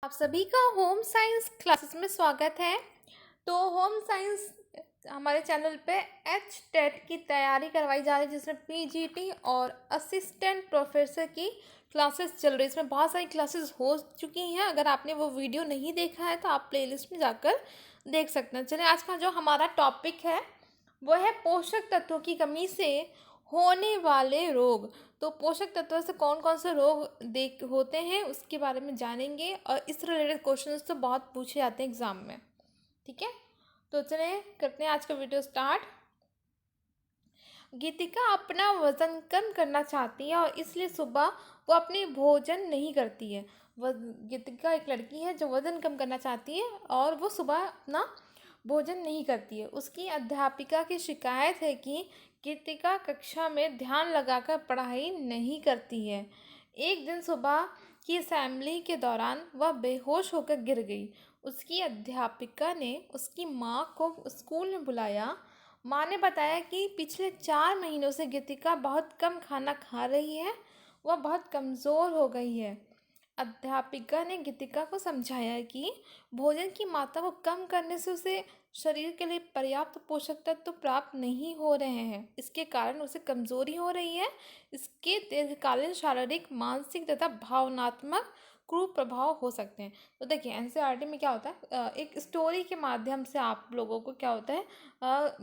आप सभी का होम साइंस क्लासेस में स्वागत है। तो होम साइंस हमारे चैनल पे एच टेट की तैयारी करवाई जा रही है, जिसमें पीजीटी और असिस्टेंट प्रोफेसर की क्लासेस चल रही है। इसमें बहुत सारी क्लासेस हो चुकी हैं। अगर आपने वो वीडियो नहीं देखा है तो आप प्लेलिस्ट में जाकर देख सकते हैं। चलिए, आज का जो हमारा टॉपिक है वो है पोषक तत्वों की कमी से होने वाले रोग। तो पोषक तत्वों से कौन कौन से रोग देख होते हैं उसके बारे में जानेंगे, और इस रिलेटेड क्वेश्चंस तो बहुत पूछे जाते हैं एग्जाम में। ठीक है, तो चलिए करते हैं आज का वीडियो स्टार्ट। गीतिका अपना वजन कम करना चाहती है और इसलिए सुबह वो अपनी भोजन नहीं करती है। वह गीतिका एक लड़की है जो वजन कम करना चाहती है और वो सुबह अपना भोजन नहीं करती है। उसकी अध्यापिका की शिकायत है कि गीतिका कक्षा में ध्यान लगाकर पढ़ाई नहीं करती है। एक दिन सुबह की असेंबली के दौरान वह बेहोश होकर गिर गई। उसकी अध्यापिका ने उसकी माँ को स्कूल में बुलाया। माँ ने बताया कि पिछले 4 महीनों से गीतिका बहुत कम खाना खा रही है, वह बहुत कमज़ोर हो गई है। अध्यापिका ने गीतिका को समझाया कि भोजन की मात्रा को कम करने से उसे शरीर के लिए पर्याप्त पोषक तत्व प्राप्त नहीं हो रहे हैं। इसके कारण उसे कमजोरी हो रही है। इसके दीर्घकालीन शारीरिक, मानसिक तथा भावनात्मक कुप्रभाव हो सकते हैं। तो देखिए, एनसीईआरटी में क्या होता है, एक स्टोरी के माध्यम से आप लोगों को क्या होता है,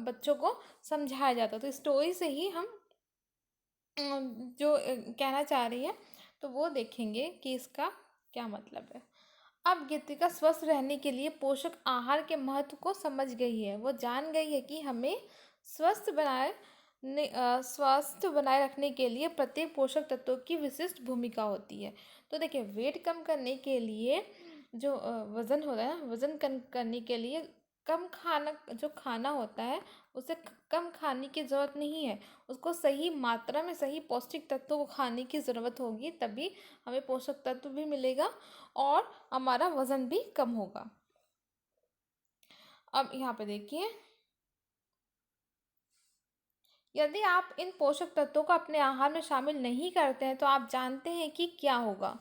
बच्चों को समझाया जाता है। तो स्टोरी से ही हम जो कहना चाह रही है तो वो देखेंगे कि इसका क्या मतलब है। अब गीतिका स्वस्थ रहने के लिए पोषक आहार के महत्व को समझ गई है। वो जान गई है कि हमें स्वस्थ बनाए रखने के लिए प्रत्येक पोषक तत्वों की विशिष्ट भूमिका होती है। तो देखिए, वेट कम करने के लिए जो वज़न होता है ना, वज़न कम करने के लिए कम खाना, जो खाना होता है उसे कम खाने की ज़रूरत नहीं है। उसको सही मात्रा में सही पौष्टिक तत्वों को खाने की ज़रूरत होगी, तभी हमें पोषक तत्व भी मिलेगा और हमारा वज़न भी कम होगा। अब यहाँ पे देखिए, यदि आप इन पोषक तत्वों को अपने आहार में शामिल नहीं करते हैं तो आप जानते हैं कि क्या होगा।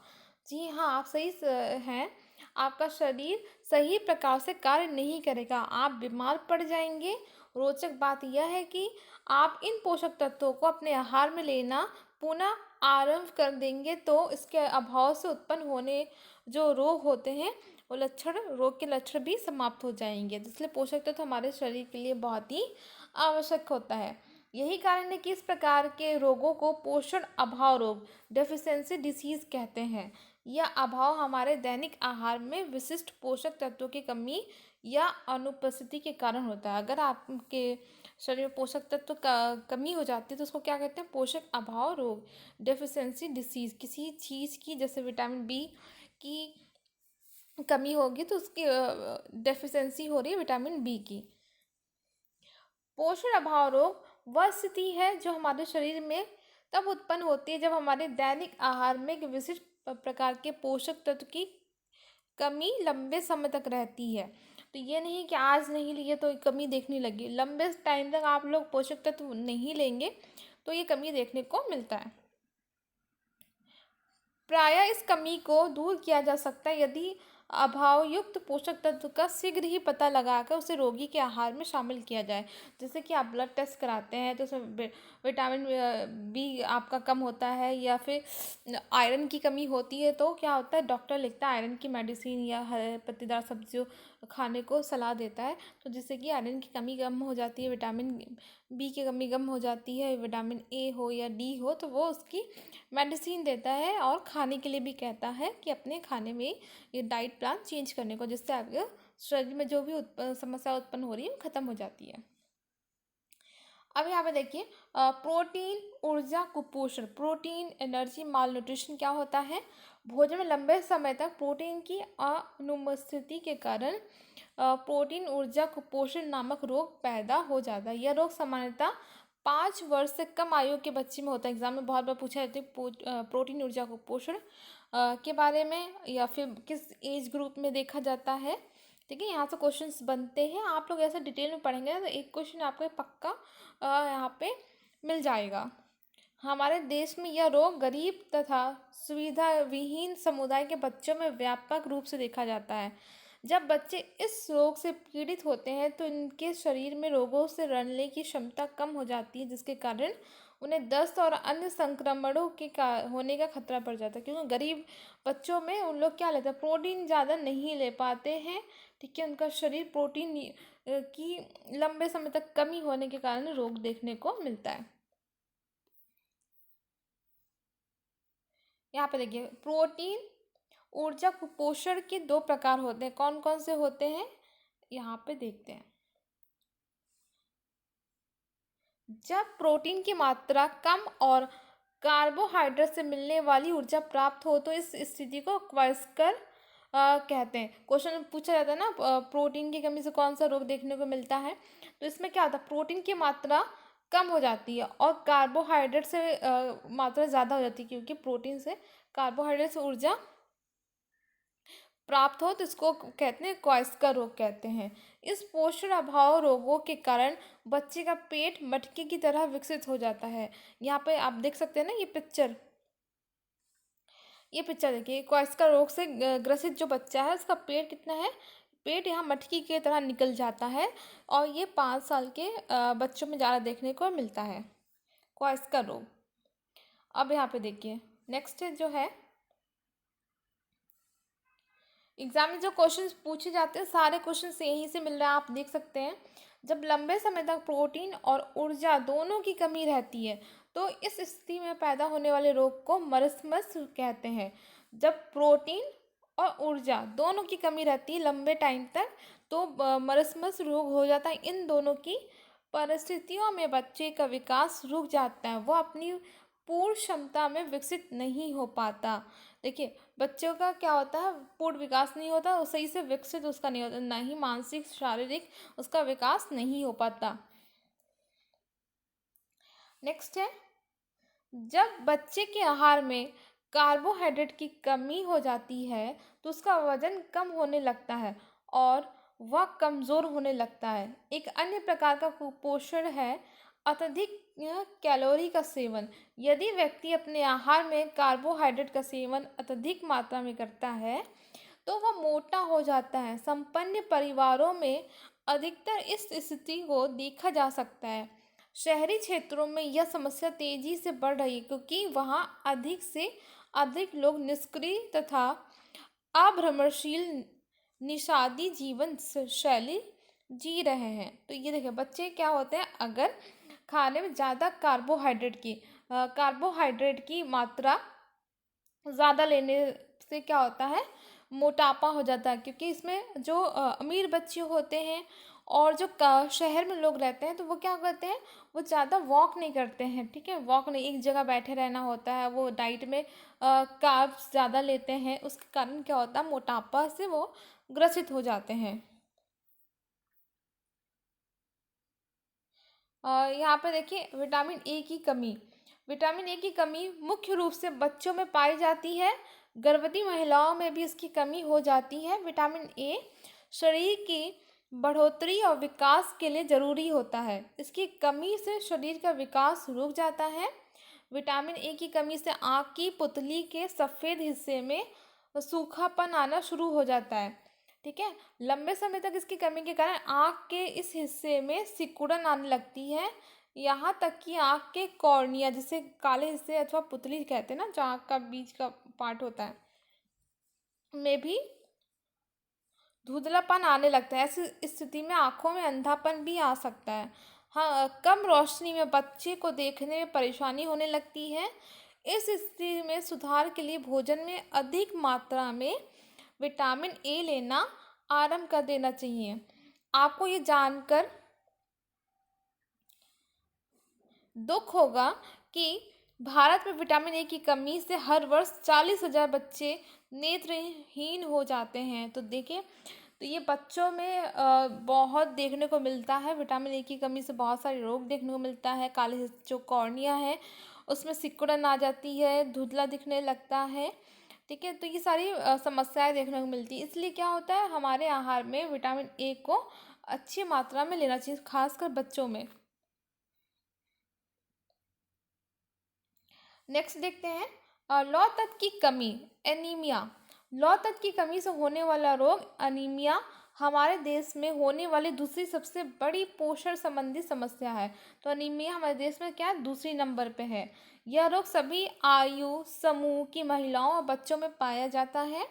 जी हाँ, आप हैं। आपका शरीर सही प्रकार से कार्य नहीं करेगा, आप बीमार पड़ जाएंगे। रोचक बात यह है कि आप इन पोषक तत्वों को अपने आहार में लेना पुनः आरंभ कर देंगे तो इसके अभाव से उत्पन्न होने जो रोग होते हैं, वो रोग के लक्षण भी समाप्त हो जाएंगे। इसलिए पोषक तत्व हमारे शरीर के लिए बहुत ही आवश्यक होता है। यही कारण है कि इस प्रकार के रोगों को पोषण अभाव रोग, डेफिशिएंसी डिसीज कहते हैं। यह अभाव हमारे दैनिक आहार में विशिष्ट पोषक तत्वों की कमी या अनुपस्थिति के कारण होता है। अगर आपके शरीर में पोषक तत्व का कमी हो जाती है तो उसको क्या कहते हैं, पोषक अभाव रोग, डेफिशिएंसी डिसीज। किसी चीज़ की, जैसे विटामिन बी की कमी होगी तो उसकी डेफिशिएंसी हो रही है विटामिन बी की। पोषण अभाव रोग वह स्थिति है जो हमारे शरीर में तब उत्पन्न होती है जब हमारे दैनिक आहार में एक विशिष्ट प्रकार के पोषक तत्व की कमी लंबे समय तक रहती है। तो ये नहीं कि आज नहीं लिए तो कमी देखने लगी, लंबे टाइम तक आप लोग पोषक तत्व नहीं लेंगे तो ये कमी देखने को मिलता है। प्रायः इस कमी को दूर किया जा सकता है यदि अभावयुक्त पोषक तत्व का शीघ्र ही पता लगाकर उसे रोगी के आहार में शामिल किया जाए। जैसे कि आप ब्लड टेस्ट कराते हैं तो उसमें विटामिन बी आपका कम होता है या फिर आयरन की कमी होती है, तो क्या होता है, डॉक्टर लिखता है आयरन की मेडिसिन या हरे पत्तेदार सब्जियों खाने को सलाह देता है, तो जिससे कि आयरन की कमी कम हो जाती है, विटामिन बी की कमी कम हो जाती है, विटामिन ए हो या डी हो तो वो उसकी मेडिसिन देता है और खाने के लिए भी कहता है कि अपने खाने में ये डाइट प्लान चेंज करने को, जिससे आपके शरीर में जो भी समस्या उत्पन्न हो रही है वो खत्म हो जाती है। अब यहाँ पे देखिए, प्रोटीन ऊर्जा कुपोषण, प्रोटीन एनर्जी माल न्यूट्रिशन क्या होता है। भोजन में लंबे समय तक प्रोटीन की अनुपस्थिति के कारण प्रोटीन ऊर्जा कुपोषण नामक रोग पैदा हो जाता है। यह रोग सामान्यतः 5 वर्ष से कम आयु के बच्चे में होता है। एग्जाम में बहुत बार पूछा जाता है प्रोटीन ऊर्जा कुपोषण के बारे में, या फिर किस एज ग्रुप में देखा जाता है। ठीक है, यहाँ से क्वेश्चंस बनते हैं, आप लोग ऐसा डिटेल में पढ़ेंगे तो एक क्वेश्चन आपको पक्का यहाँ पे मिल जाएगा। हमारे देश में यह रोग गरीब तथा सुविधा विहीन समुदाय के बच्चों में व्यापक रूप से देखा जाता है। जब बच्चे इस रोग से पीड़ित होते हैं तो इनके शरीर में रोगों से लड़ने की क्षमता कम हो जाती है, जिसके कारण उन्हें दस्त और अन्य संक्रमणों के होने का खतरा बढ़ जाता है। क्योंकि गरीब बच्चों में उन लोग क्या लेते हैं, प्रोटीन ज़्यादा नहीं ले पाते हैं। ठीक है, उनका शरीर प्रोटीन की लंबे समय तक कमी होने के कारण रोग देखने को मिलता है। यहाँ पे देखिए, प्रोटीन ऊर्जा कुपोषण के दो प्रकार होते हैं। कौन कौन से होते हैं, यहाँ पे देखते हैं। जब प्रोटीन की मात्रा कम और कार्बोहाइड्रेट से मिलने वाली ऊर्जा प्राप्त हो तो इस स्थिति को क्वाइस्कर कहते हैं। क्वेश्चन पूछा जाता है ना, प्रोटीन की कमी से कौन सा रोग देखने को मिलता है, तो इसमें क्या होता है, प्रोटीन की मात्रा कम हो जाती है और कार्बोहाइड्रेट से मात्रा ज़्यादा हो जाती है, क्योंकि प्रोटीन से कार्बोहाइड्रेट से ऊर्जा प्राप्त हो तो इसको कहते हैं क्वाइस्कर रोग कहते हैं। इस पोषण अभाव रोगों के कारण बच्चे का पेट मटके की तरह विकसित हो जाता है। यहाँ पे आप देख सकते हैं ना, ये पिक्चर देखिए, क्वाइस्कर रोग से ग्रसित जो बच्चा है उसका पेट कितना है, पेट यहाँ मटकी की तरह निकल जाता है और ये 5 साल के बच्चों में ज़्यादा देखने को मिलता है क्वाइस्कर रोग। अब यहाँ पे देखिए, नेक्स्ट जो है, एग्जाम में जो क्वेश्चंस पूछे जाते हैं सारे क्वेश्चंस यहीं से मिल रहा है, आप देख सकते हैं। जब लंबे समय तक प्रोटीन और ऊर्जा दोनों की कमी रहती है तो इस स्थिति में पैदा होने वाले रोग को मरस्मस कहते हैं। जब प्रोटीन और ऊर्जा दोनों की कमी रहती है लंबे टाइम तक तो मरस्मस रोग हो जाता है। इन दोनों की परिस्थितियों में बच्चे का विकास रुक जाता है, वो अपनी पूर्ण क्षमता में विकसित नहीं हो पाता। देखिए, बच्चों का क्या होता है, पूर्ण विकास नहीं होता, वो सही से विकसित उसका नहीं होता, ना ही मानसिक शारीरिक उसका विकास नहीं हो पाता। नेक्स्ट है, जब बच्चे के आहार में कार्बोहाइड्रेट की कमी हो जाती है तो उसका वजन कम होने लगता है और वह कमज़ोर होने लगता है। एक अन्य प्रकार का कुपोषण है अत्यधिक कैलोरी का सेवन। यदि व्यक्ति अपने आहार में कार्बोहाइड्रेट का सेवन अत्यधिक मात्रा में करता है तो वह मोटा हो जाता है। संपन्न परिवारों में अधिकतर इस स्थिति को देखा जा सकता है। शहरी क्षेत्रों में यह समस्या तेजी से बढ़ रही है क्योंकि वहाँ अधिक से अधिक लोग निष्क्रिय तथा अभ्रमणशील निषादी जीवन शैली जी रहे हैं। तो ये देखिए, बच्चे क्या होते हैं, अगर खाने में ज़्यादा कार्बोहाइड्रेट की मात्रा ज़्यादा लेने से क्या होता है, मोटापा हो जाता है। क्योंकि इसमें जो अमीर बच्चे होते हैं और जो शहर में लोग रहते हैं तो वो क्या करते हैं, वो ज़्यादा वॉक नहीं करते हैं। ठीक है, वॉक नहीं, एक जगह बैठे रहना होता है, वो डाइट में कार्ब्स ज़्यादा लेते हैं, उसके कारण क्या होता है, मोटापा से वो ग्रसित हो जाते हैं। यहाँ पे देखिए, विटामिन ए की कमी। विटामिन ए की कमी मुख्य रूप से बच्चों में पाई जाती है, गर्भवती महिलाओं में भी इसकी कमी हो जाती है। विटामिन ए शरीर की बढ़ोतरी और विकास के लिए ज़रूरी होता है, इसकी कमी से शरीर का विकास रुक जाता है। विटामिन ए की कमी से आँख की पुतली के सफ़ेद हिस्से में सूखापन आना शुरू हो जाता है। ठीक है, लंबे समय तक इसकी कमी के कारण आँख के इस हिस्से में सिकुड़न आने लगती है, यहाँ तक कि आँख के कॉर्निया, जिसे काले हिस्से अथवा पुतली कहते हैं ना, जो आँख का बीच का पार्ट होता है, में भी धुंधलापन आने लगता है। ऐसी स्थिति में आँखों में अंधापन भी आ सकता है। हाँ, कम रोशनी में बच्चे को देखने में परेशानी होने लगती है। इस स्थिति में सुधार के लिए भोजन में अधिक मात्रा में विटामिन ए लेना आरंभ कर देना चाहिए। आपको ये जानकर दुख होगा कि भारत में विटामिन ए की कमी से हर वर्ष 40,000 बच्चे नेत्रहीन हो जाते हैं। तो देखिए, तो ये बच्चों में बहुत देखने को मिलता है। विटामिन ए की कमी से बहुत सारे रोग देखने को मिलता है। काले जो कॉर्निया है उसमें सिकुड़न आ जाती है, धुंधला दिखने लगता है। ठीक है, तो ये सारी समस्याएं देखने को मिलती है। इसलिए क्या होता है, हमारे आहार में विटामिन ए को अच्छी मात्रा में लेना चाहिए, खासकर बच्चों में। नेक्स्ट देखते हैं लौह तत्व की कमी, एनीमिया। लौह तत्व की कमी से होने वाला रोग अनीमिया हमारे देश में होने वाली दूसरी सबसे बड़ी पोषण संबंधी समस्या है। तो अनीमिया हमारे देश में क्या है, दूसरी नंबर पे है। यह रोग सभी आयु समूह की महिलाओं और बच्चों में पाया जाता है।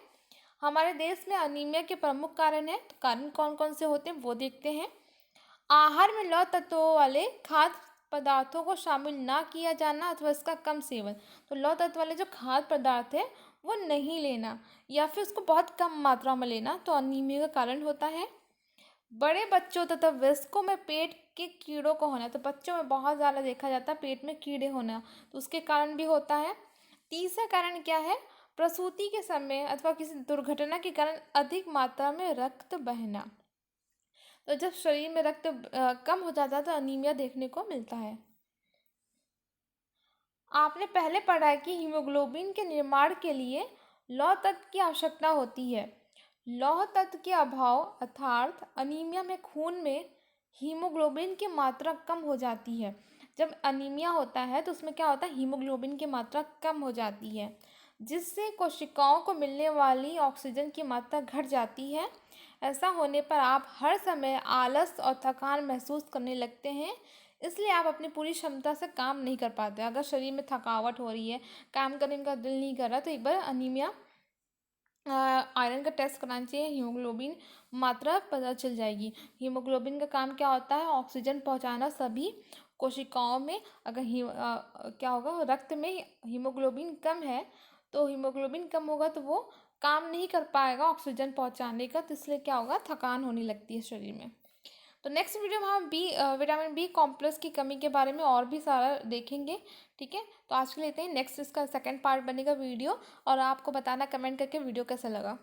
हमारे देश में अनीमिया के प्रमुख कारण है, तो कारण कौन कौन से होते हैं वो देखते हैं। आहार में लौह तत्वों वाले खाद्य पदार्थों को शामिल ना किया जाना अथवा इसका कम सेवन। तो लौह तत्व वाले जो खाद्य पदार्थ है वो नहीं लेना या फिर उसको बहुत कम मात्रा में लेना, तो अनीमिया का कारण होता है। बड़े बच्चों तथा वयस्कों में पेट के कीड़ों को होना, तो बच्चों में बहुत ज़्यादा देखा जाता है पेट में कीड़े होना, तो उसके कारण भी होता है। तीसरा कारण क्या है, प्रसूति के समय अथवा किसी दुर्घटना के कारण अधिक मात्रा में रक्त बहना। तो जब शरीर में रक्त कम हो जाता है तो अनीमिया देखने को मिलता है। आपने पहले पढ़ा है कि हीमोग्लोबिन के निर्माण के लिए लौह तत्व की आवश्यकता होती है। लौह तत्व के अभाव अर्थात अनीमिया में खून में हीमोग्लोबिन की मात्रा कम हो जाती है। जब अनीमिया होता है तो उसमें क्या होता है, हीमोग्लोबिन की मात्रा कम हो जाती है, जिससे कोशिकाओं को मिलने वाली ऑक्सीजन की मात्रा घट जाती है। ऐसा होने पर आप हर समय आलस और थकान महसूस करने लगते हैं, इसलिए आप अपनी पूरी क्षमता से काम नहीं कर पाते। अगर शरीर में थकावट हो रही है, काम करने का दिल नहीं कर रहा, तो एक बार अनीमिया आयरन का टेस्ट कराना चाहिए, हीमोग्लोबिन मात्रा पता चल जाएगी। हीमोग्लोबिन का काम क्या होता है, ऑक्सीजन पहुंचाना सभी कोशिकाओं में। अगर क्या होगा, रक्त में हीमोग्लोबिन कम है तो हीमोग्लोबिन कम होगा तो वो काम नहीं कर पाएगा ऑक्सीजन पहुंचाने का, तो इसलिए क्या होगा, थकान होने लगती है शरीर में। तो नेक्स्ट वीडियो में हम विटामिन बी कॉम्प्लेक्स की कमी के बारे में और भी सारा देखेंगे। ठीक है, तो आज के लिए लेते हैं, नेक्स्ट इसका सेकंड पार्ट बनेगा वीडियो, और आपको बताना कमेंट करके वीडियो कैसा लगा।